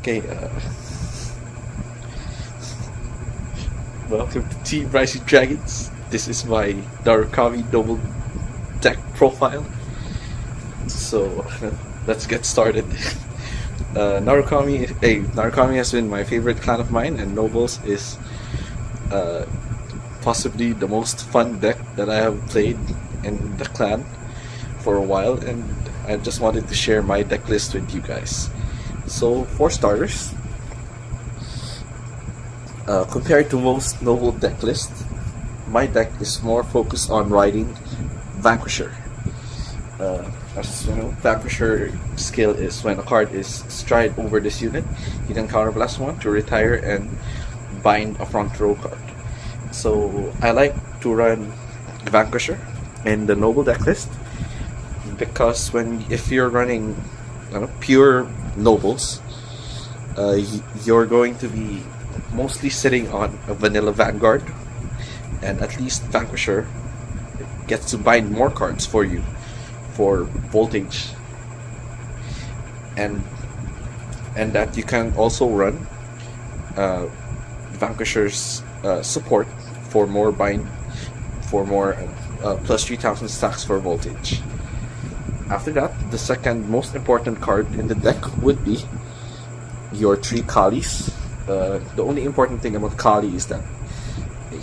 Okay, welcome to Team Rising Dragons. This is my Narukami Noble deck profile. So let's get started. Narukami has been my favorite clan of mine, and Nobles is possibly the most fun deck that I have played in the clan for a while, and I just wanted to share my deck list with you guys. So for starters, compared to most Noble deck lists, my deck is more focused on riding Vanquisher. As you know, Vanquisher skill is when a card is stride over this unit, you can counterblast one to retire and bind a front row card. So I like to run Vanquisher in the Noble deck list because if you're running pure Nobles, you're going to be mostly sitting on a vanilla Vanguard, and at least Vanquisher gets to bind more cards for you for voltage, and that you can also run Vanquisher's support for more plus 3000 stacks for voltage. After that, the second most important card in the deck would be your 3 Kalis. The only important thing about Kali is that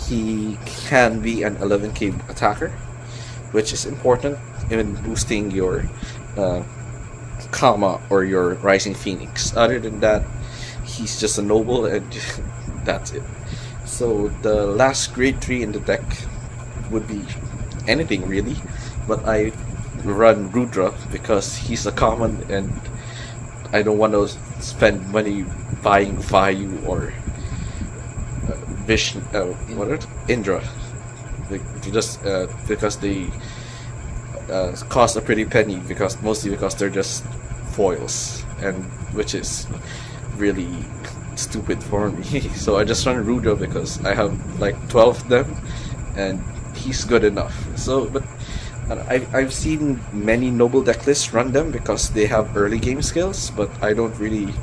he can be an 11k attacker, which is important in boosting your Kama or your Rising Phoenix. Other than that, he's just a Noble, and that's it. So the last grade 3 in the deck would be anything really, but I run Rudra because he's a common and I don't want to spend money buying Vayu or Vishnu, Indra, because they cost a pretty penny, mostly because they're just foils, and which is really stupid for me. So I just run Rudra because I have like 12 of them and he's good enough. So but I've seen many Noble deck lists run them because they have early game skills, but I don't really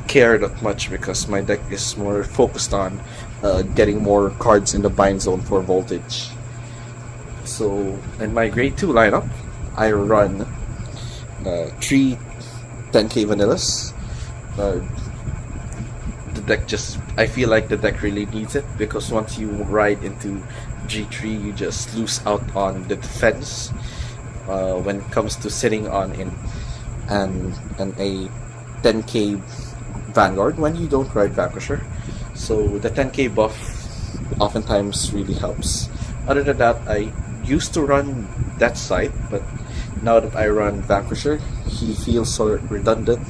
care that much because my deck is more focused on getting more cards in the bind zone for voltage. So in my grade 2 lineup, I run 3 10k vanillas. I feel like the deck really needs it because once you ride into G3, you just lose out on the defense when it comes to sitting on a 10k Vanguard when you don't ride Vanquisher. So the 10k buff oftentimes really helps. Other than that, I used to run that side, but now that I run Vanquisher, he feels so redundant,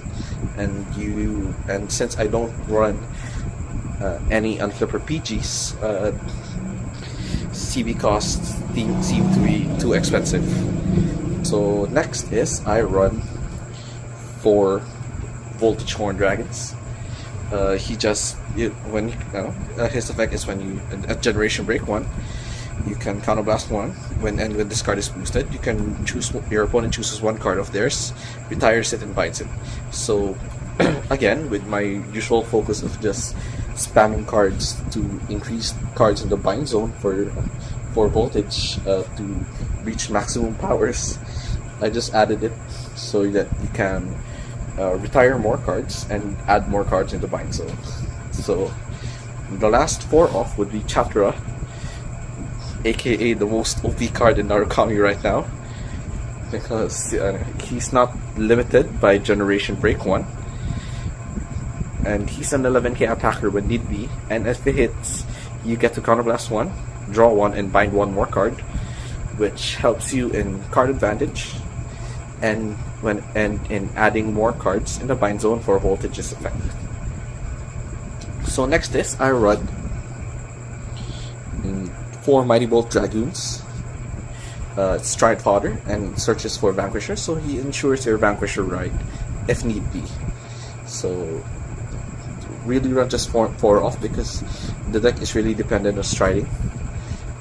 and since I don't run any Unflipper PGs, CB costs seem to be too expensive. So next is I run 4 Voltage Horn Dragons. His effect is when you at Generation Break 1, you can counterblast 1 when this card is boosted. You can choose, your opponent chooses 1 card of theirs, retires it, and binds it. So again, with my usual focus of just spamming cards to increase cards in the bind zone for voltage to reach maximum powers, I just added it so that you can retire more cards and add more cards in the bind zone. So the last 4 off would be Chatra, aka the most OP card in Narukami right now, because he's not limited by Generation Break 1, and he's an 11k attacker when need be, and if it hits, you get to counterblast 1, draw 1, and bind 1 more card, which helps you in card advantage and in adding more cards in the bind zone for voltage's effect. So next is I run 4 Mighty Bolt Dragoons, Stride Fodder, and searches for Vanquisher, so he ensures your Vanquisher ride if need be. So really run just 4 off because the deck is really dependent on striding,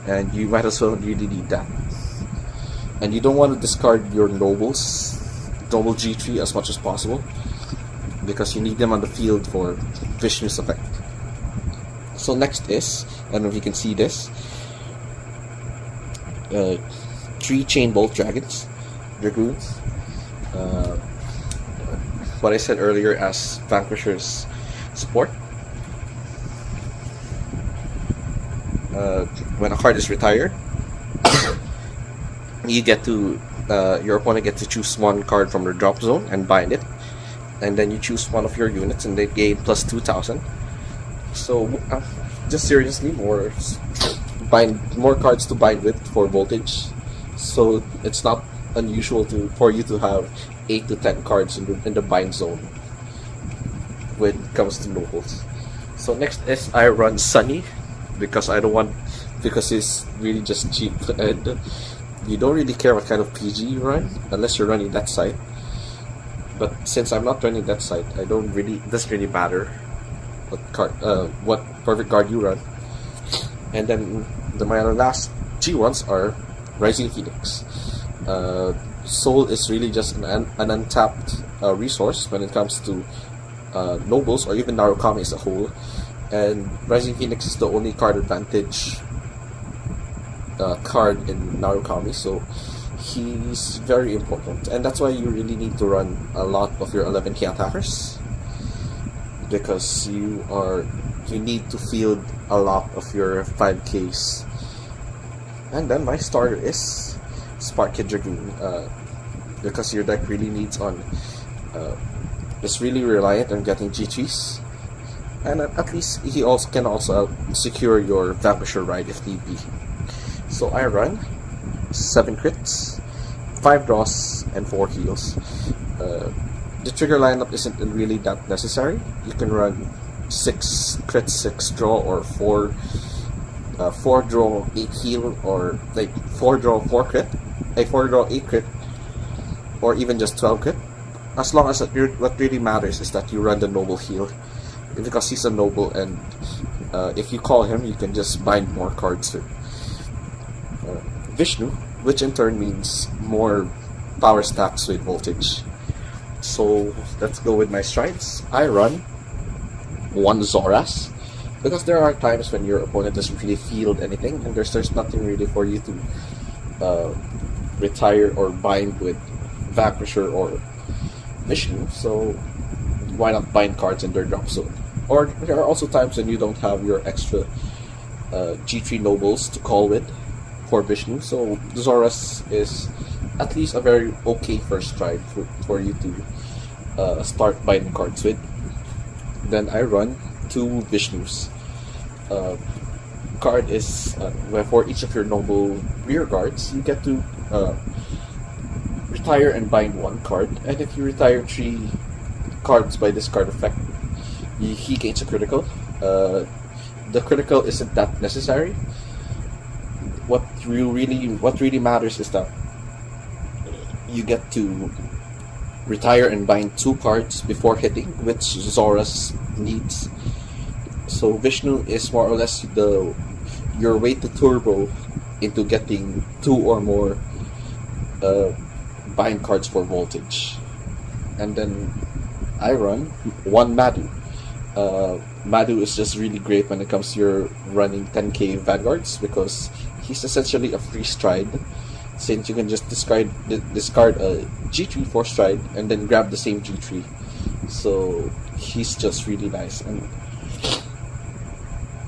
and you might as well really need that. And you don't want to discard your Noble G3 as much as possible because you need them on the field for Vishnu's effect. So next is, I don't know if you can see this, 3 Chain Bolt Dragoons. What I said earlier as Vanquisher's support. When a card is retired, you get to your opponent gets to choose one card from the drop zone and bind it, and then you choose one of your units and they gain plus 2,000. So just seriously, more cards to bind with for Voltage. So it's not unusual for you to have 8 to 10 cards in the bind zone when it comes to nobles. So next is I run Sunny because it's really just cheap, and you don't really care what kind of PG you run unless you're running that side. But since I'm not running that side, it doesn't really matter what perfect guard you run. And then my last G1s are Rising Phoenix. Soul is really just an untapped resource when it comes to nobles or even Narukami as a whole, and Rising Phoenix is the only card advantage card in Narukami, so he's very important, and that's why you really need to run a lot of your 11k attackers, because you need to field a lot of your 5ks. And then my starter is Spark Kid Dragoon, because your deck really needs is really reliant on getting G3s, and at least he can also secure your Vanquisher ride if need be. So I run 7 crits, 5 draws, and 4 heals. The trigger lineup isn't really that necessary. You can run 6 crit, 6 draw, or 4 draw, 8 heal, or like 4 draw, 4 crit, 4 draw, 8 crit, or even just 12 crit. As long as what really matters is that you run the noble heal, because he's a noble, and if you call him, you can just bind more cards with Vishnu, which in turn means more power stacks with Voltage. So let's go with my strides. I run 1 Zoras, because there are times when your opponent doesn't really field anything, and there's nothing really for you to retire or bind with Vanquisher or Vishnu, so why not bind cards in their drop zone? Or there are also times when you don't have your extra G3 nobles to call with for Vishnu, so Zoras is at least a very okay first stride for you to start binding cards with. Then I run 2 Vishnus. Card is where for each of your noble rear guards you get to retire and bind 1 card, and if you retire 3 cards by this card effect, he gains a critical. The critical isn't that necessary. What really matters is that you get to retire and bind 2 cards before hitting, which Zoras needs. So Vishnu is more or less your way to turbo into getting 2 or more bind cards for Voltage. And then I run 1 Madhu. Madhu is just really great when it comes to your running 10k Vanguards, because he's essentially a free stride, since you can just discard a G3 for stride and then grab the same G3. So he's just really nice.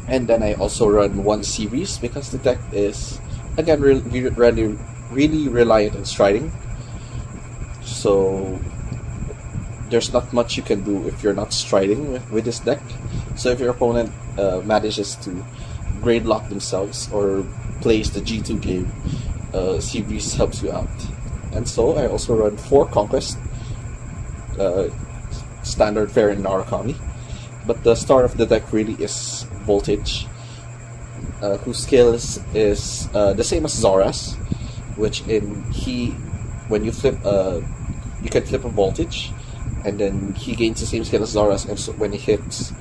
And then I also run 1 series, because the deck is again really reliant on striding. So there's not much you can do if you're not striding with this deck. So if your opponent manages to grade lock themselves or plays the G2 game, series helps you out. And so I also run 4 Conquest, standard fare in Narukami. But the star of the deck really is Voltage, whose skills is the same as Zoras, which when you flip you can flip a Voltage, and then he gains the same skill as Zoras, and so when he hits,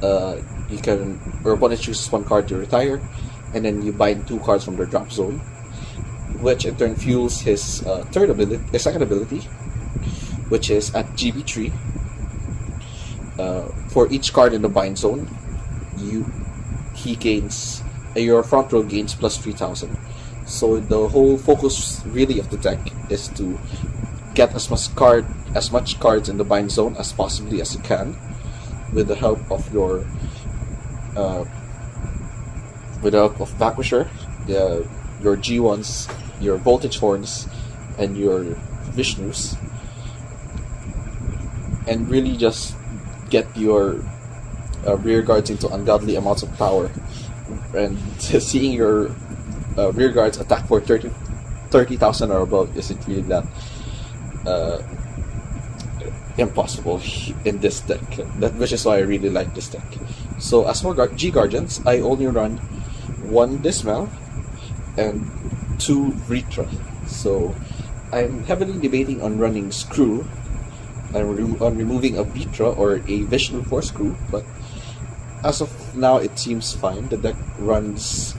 your opponent chooses 1 card to retire, and then you bind 2 cards from their drop zone, which in turn fuels his second ability, which is at GB3. for each card in the bind zone, he gains your front row gains plus 3,000. So the whole focus really of the deck is to get as much cards in the bind zone as possibly as you can, with the help of your Vanquisher, your G1s, your Voltage Horns, and your Vishnus, and really just get your rear guards into ungodly amounts of power, and seeing your rear guards attack for 30,000 or above isn't really that impossible in this deck. Which is why I really like this deck. So as for G Guardians, I only run 1 Dismal and 2 Vritra. So I'm heavily debating on running Screw. On removing a Vritra or a Vishnu for Screw, but as of now it seems fine. The deck runs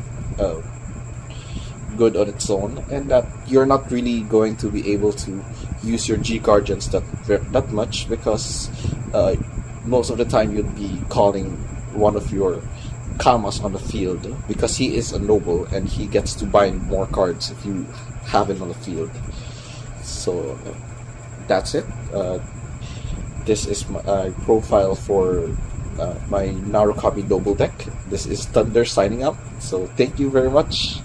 good on its own, and that you're not really going to be able to use your G Guardians that much, because most of the time you'd be calling one of your Kamas on the field, because he is a noble and he gets to bind more cards if you have him on the field. So that's it. This is my profile for my Narukami Noble deck. This is Thunder signing up. So thank you very much.